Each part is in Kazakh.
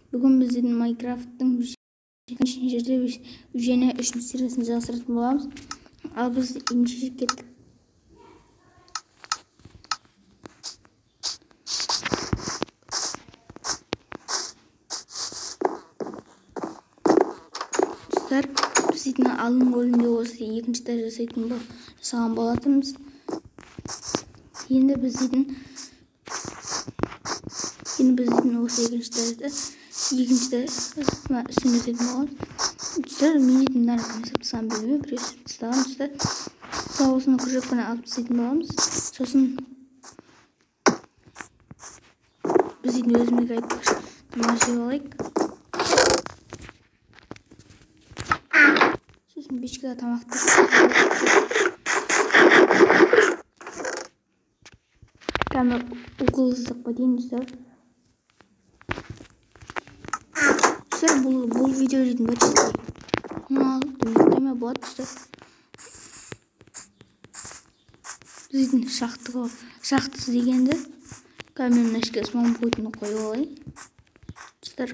Бүгін біздің Майнкрафттың жерде үйжені 3-ші сериясын жалғастыратын боламыз. Ал біз ендеше кеттік. Достар, біз алдын бөлімде осы 2-ші жасаған болатынбыз. Енді біз осы 2-ші үстіне жасайтын боламыз. Достар, мен мынаны тастаған бөліме біреу тастаған. Достар, осыны күржекпен алып тастайтын боламыз. Сосын біз өзімізге айтпақшы тамақ жеп алайық. Сосын бешкеге тамақты кәмі укол дейін, достар. Достар, бұл видео жейтін бөтшесі. Оны алып дүниеттеме болады, достар. Біздің шақтысы дегенді камерның ішке смон пойтыны қойып алайын. Достар.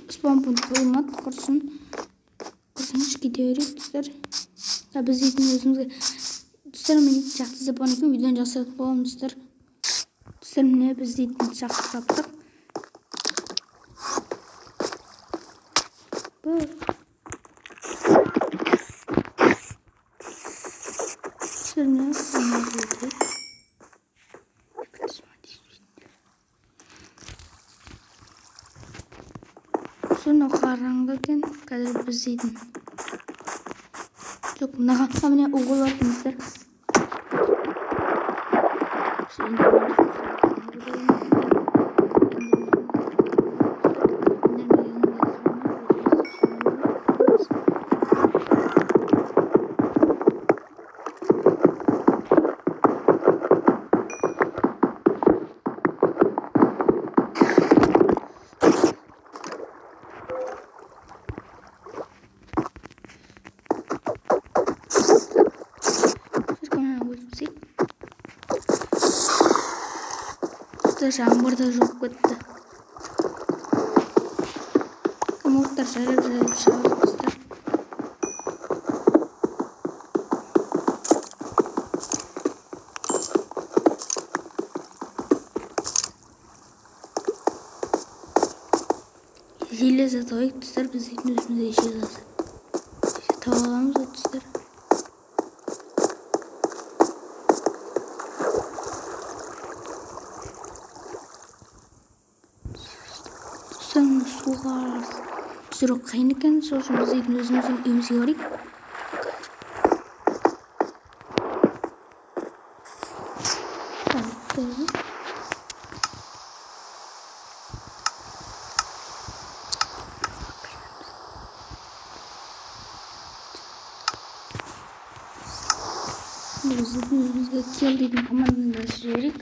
Спам пункт қойылмады, құрсын кете берейік, достар. Біз өзімізге достар, мен шақты запан екен видеоны жасырып боламын, достар. Достар, міне біз шақты таптық. Достар, міне соны қараңғы екен, қазір біз жоқ, міне уғыл атыңыздар. Жаңбырда жоқ кетті. Комоттар жайлап шығады, достар. Железа тауайық, достар. Біз өзімізде железа тауып аламыз, достар. Суға жүріп қайын екен, сол үшін біз өзіміздің үйімізге барайық. Біз өзімізге кел дейтін команданы жіберейік.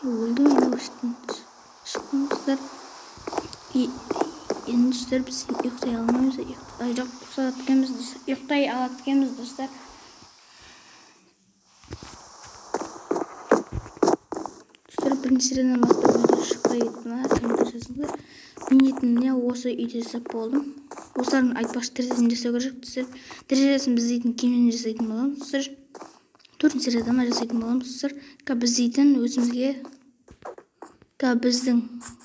Өлді мен шықтым, достар. Енді достар, біз ұйықтай алмаймыз. Ұйықтай алатқанбыз, достар. Достар, бірінші сериядан бастап үйде шықпай кеттім. Комментар жазыңыздар. Мен осы үйде жасап болдым. Осылардың айтпақшы терезесін жасау керек, достар. Терезесін біз кемнен жасайтын боламыз, достар. 4-ші серияда жасайтын боламыз, достар. Біз өзімізге біздің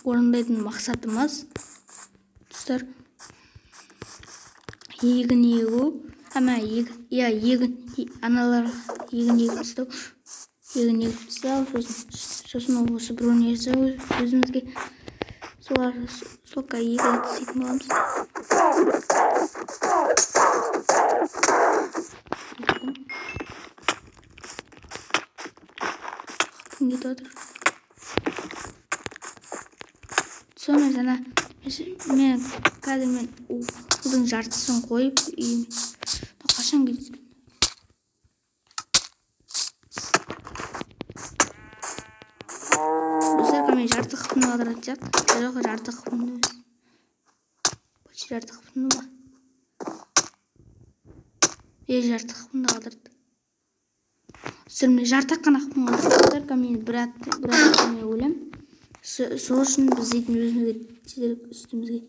орындайтын мақсатымыз, достар, егін егу, аналар егін егіп тастау, сосын осы бір өнерді өзімізге солқа егіп тастайтын боламыз. Kim ketip atır? Sonra sana men қазір мен судың жартысын қойып қашан кетесің? Достар, мен жарты қыпны қалдырады жоқ, жарты қыпны емес. Почти жарты қыпны ба? Жарты қыпны қалдырды. Достар, мен жарты қана қыпны қалдырды. Мен бір атты ойлам. Сол үшін біз дейтін өзімізге тезірек үстімізге.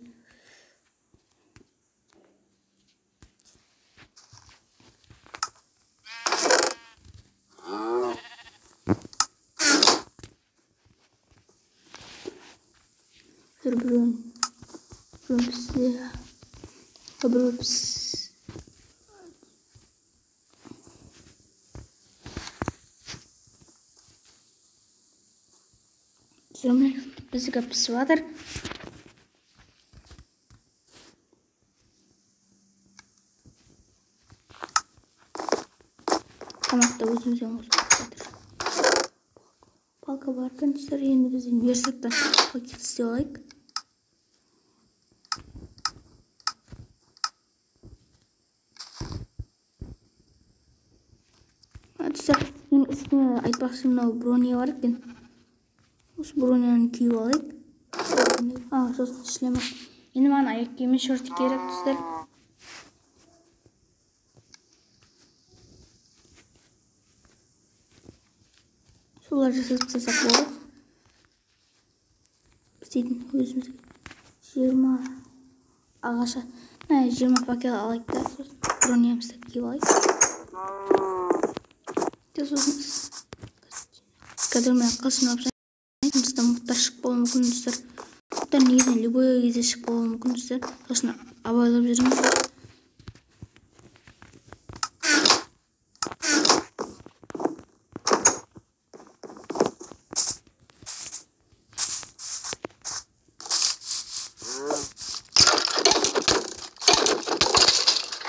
Біреуін пісті. Біреуі пісті. Sonra bizga pісіп жатыр. Тамақты өзімізден қосып жатыр. Палка бар констер, енді біз версактан пакет істеп алайық. Достар, мен үстіне айтпақшы мынау броня бар екен. Осы броняны киіп алайық. Сосын шлема. Енді маған аяқ киімі шорты керек, достар. Солар жасап тастасақ болды. Біз дейтін өзімізге 20 ағаша, 20 пакет алайық та, сосын бронямызды киіп алайық. Сосын қазір мен қылышын алып жұмыстан мұқтар шық болуы мүмкін, достар. Мұқтар негізінен любой кезде шық болуы мүмкін, достар. Сосын абайлап жүрміз.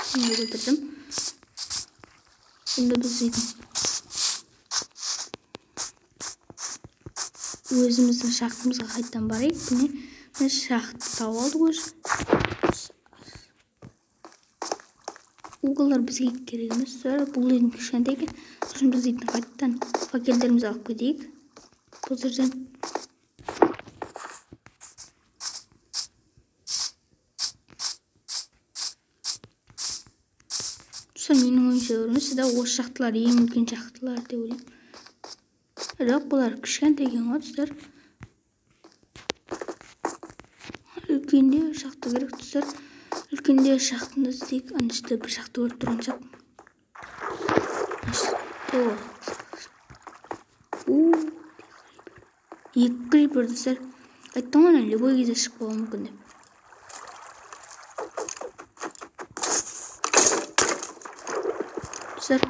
Şimdi götürdüm. Şimdi biz өзіміздің шахтымызға қайттан барайық. Міне шахтты тауып алдық өз. Уголар бізге керек емес. Бұл үйдің кішкентай екен. Сосын біз қайттан пакеттерімізді алып кетейік. Бұл жерден. Сосын менің ойымша көріңіз, осы шахталар ең үлкен шахталар деп ойлаймын. Жоқ, бұлар кішкентай екен ғой, достар. Үлкенде шахта керек, достар. Үлкенде шахтаны іздейік. Анышты бір шахта көріп тұрған шақ. Екі крипер, достар. Айттым ғой, любой кезде шық болуы мүмкін деп. Достар.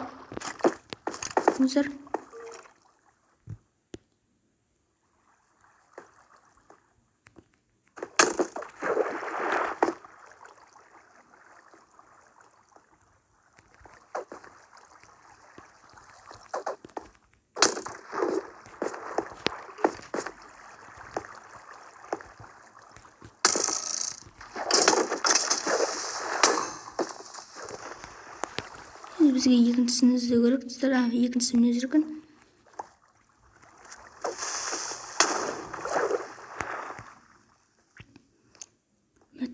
Бізге екіншісін іздеу керек, достар. Екіншісі міне жүрген.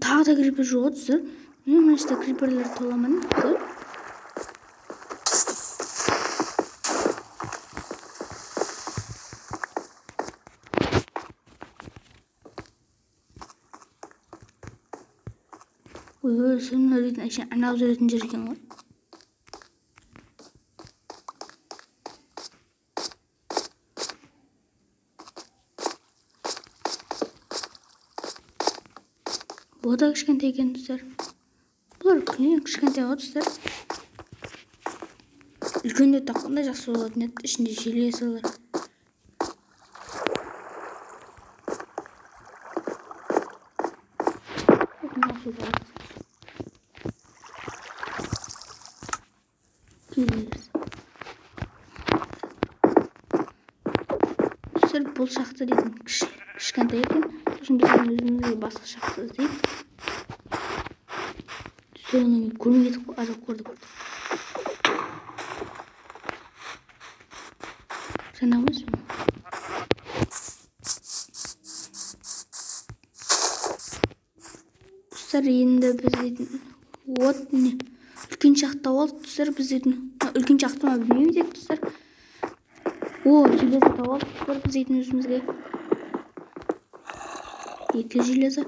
Тағы да крипер жоқ, достар. Мен мына жерде криперлер толамын, достар. Ой, сен өретін анау жүретін жер екен ғой. Бұл да кішкентай екен, достар. Бұлар кішкентай ғой, достар. Үлкенде таққанда жақсы болатын еді, ішінде желе салар. Достар, бұл шақты дейтін кішкентай екен. Сосын біз өзімізге басқа шақты іздейік. Достар, оны мен көрмей кетіп көрді. Жаңағымыз достар, енді біз дейтін вот не үлкен шақты алдық. Достар, біз дейтін үлкен шақты ма білмеймін дедік. Достар, железо тауып алдық. Достар, біз дейтін өзімізге 2 железо,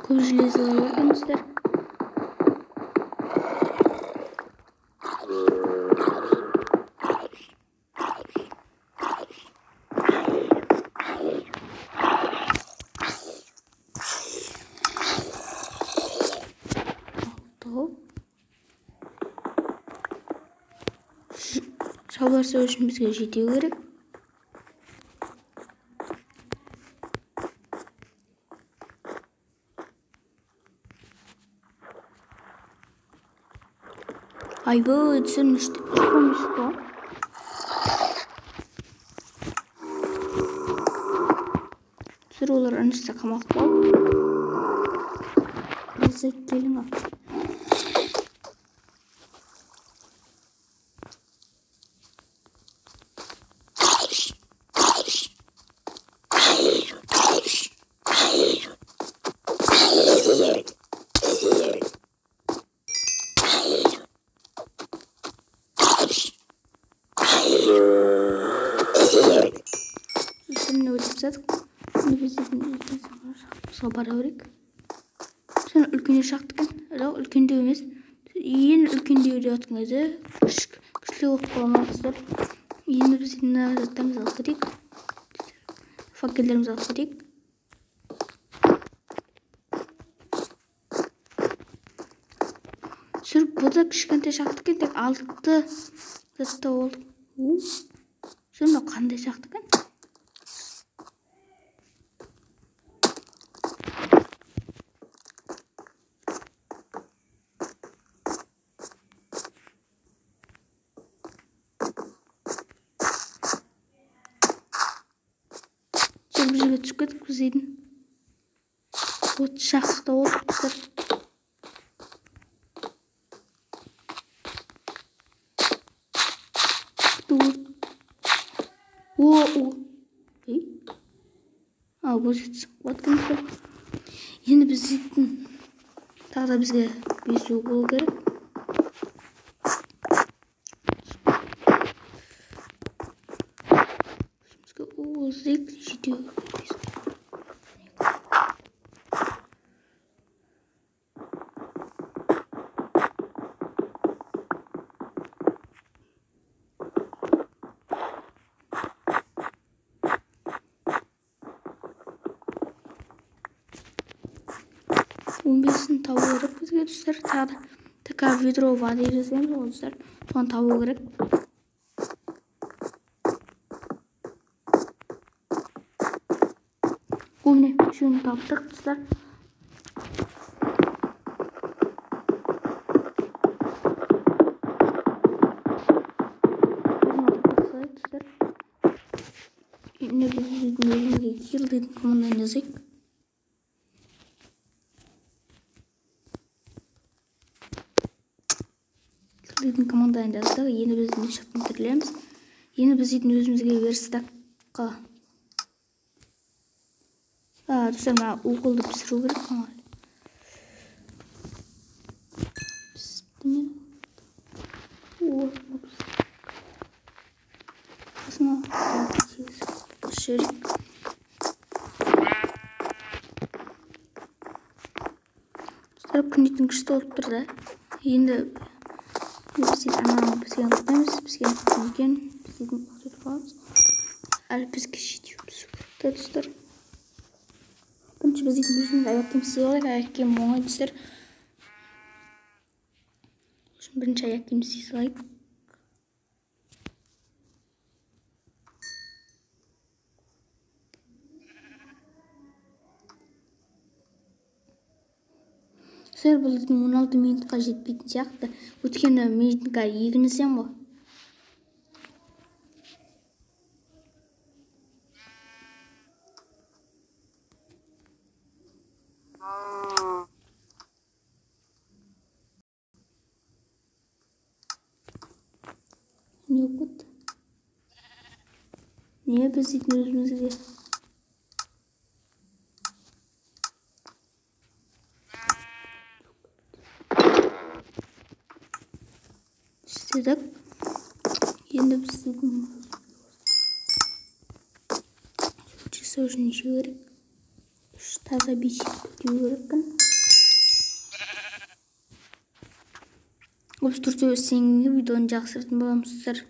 көп железолар бар екен. Достар, шабарса үшін бізге жетеу керек. Айбой, түсірін үшті. Түсір олар анышса қамақ болып. Осы келің ақ. Бара берейік. Сен үлкендеу шақты екен. Жоқ, үлкендеу емес. Ең үлкендеу деп жатқан кезде күшті болып қалған достар. Енді біз мына заттарымызды алып кетейік. Факелдерімізді алып кетейік. Сүріп, бұл да кішкентай шақты екен. Тек 6 затта болды. Сонда қандай шақты екен? Бір жерге түсіп кетіп біз дейтін от шақты олдық достар. Бұл жетсің. Енді біз дейтін тағы да бізге 5 болу керек. Бізге жетеу. Бесін табу керек бізге достар. Тағы така ведро воды жазамыз ғой достар. Соны табу керек. Міне үшеуін таптық достар. Енді біз өзімізге kill дейтін команданы жазайық. Дейтін команданы жаздық. Енді біз не шақтын тірілеміз. Енді біз дейтін өзімізге верстакқа. Достар, мына уголды пісіру керек. Достар, күндейтін күшті болып тұр да. Енді бізге ұқтаймыз, бізге екен, бізге ұқтайды қаламыз. Әлі бізге жетеуіміз өкірді, достар. Бірінші біз дейтін өзіміз аяқ киім істей алайық, аяқ киім оңай, достар. Бірінші аяқ киім істей салайық. Достар, бұл 16 минутқа жетпейтін сияқты. Өткені минутқа егінізден ғой. Не okut? Niye biz deйтін өзімізге? Істедік. Енді біз дейтін жасау үшін не керек? Таза бесик деу керекпін. Осы түрде сенімді видеоны жақсыртын боламыздар.